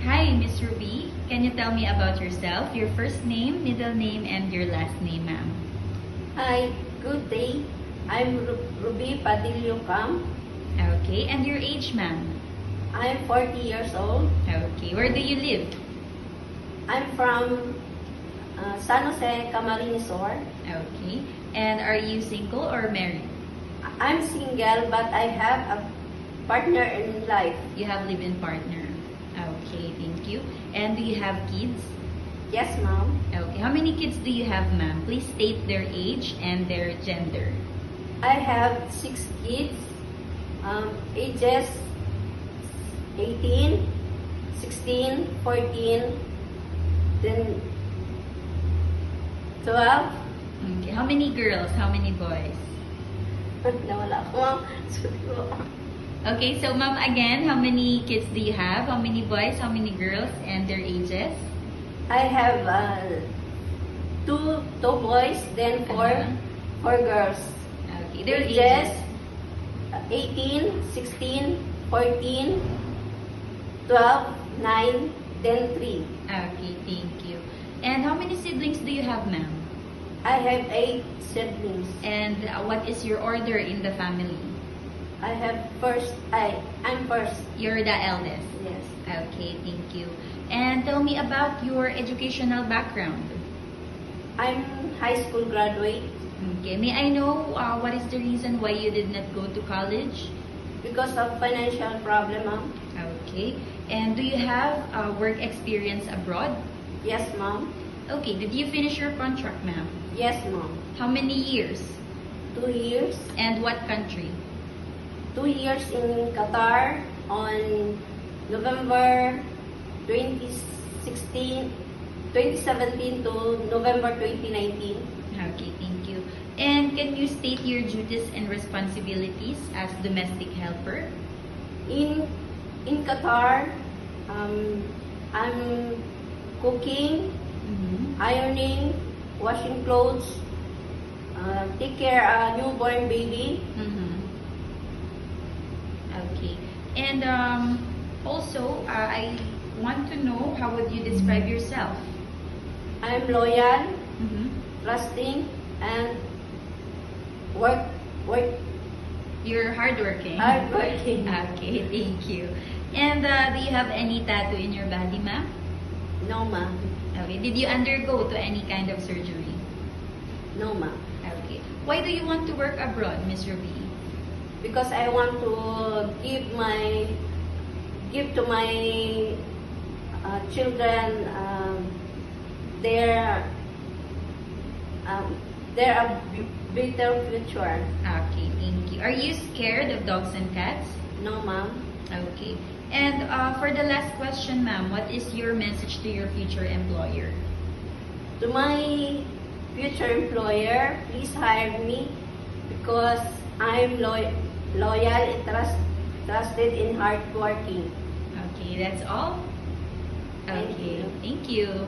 Hi, Miss Ruby. Can you tell me about yourself, your first name, middle name, and your last name, ma'am? Hi, good day. I'm Ruby Padillo Cam. Okay, and your age, ma'am? I'm 40 years old. Okay, where do you live? I'm from San Jose, Camarines Sur. Okay, and are you single or married? I'm single, but I have a partner in life. You have live-in partner. Okay, thank you. And do you have kids? Yes, ma'am. Okay, how many kids do you have, ma'am? Please state their age and their gender. I have 6 kids, ages 18, 16, 14, then 12. Okay, how many girls? How many boys? Nawala ko, ma'am. Sorry po. Okay, so ma'am, again, how many kids do you have? How many boys? How many girls? And their ages? I have two boys, then four girls. Okay, their Ages ages? 18, 16, 14, 12, 9, then 3. Okay, thank you. And how many siblings do you have, ma'am? I have 8 siblings. And what is your order in the family? I have first. I'm first. You're the eldest? Yes. Okay, thank you. And tell me about your educational background. I'm high school graduate Okay, may I know what is the reason why you did not go to college? because of financial problem, ma'am. Okay, and do you have work experience abroad? Yes, ma'am. Okay, did you finish your contract, ma'am? Yes, ma'am. How many years? 2 years. And what country? 2 years in Qatar on November 2016, 2017 to November 2019. Okay, thank you. And can you state your duties and responsibilities as domestic helper? In Qatar, I'm cooking, ironing, washing clothes, take care newborn baby. Okay. And also, I want to know how would you describe yourself? I'm loyal, trusting, and work You're hardworking. hardworking. Okay, thank you. And do you have any tattoo in your body, ma'am? No, ma'am. Okay. Did you undergo to any kind of surgery? No, ma'am. Okay. Why do you want to work abroad, Miss Ruby? Because I want to give to my children their better future. Okay, thank you. Are you scared of dogs and cats? No, ma'am. Okay. And for the last question, ma'am, what is your message to your future employer? To my future employer, please hire me because I'm loyal and trusted and hardworking. Okay, that's all? Thank Okay, you. thank you.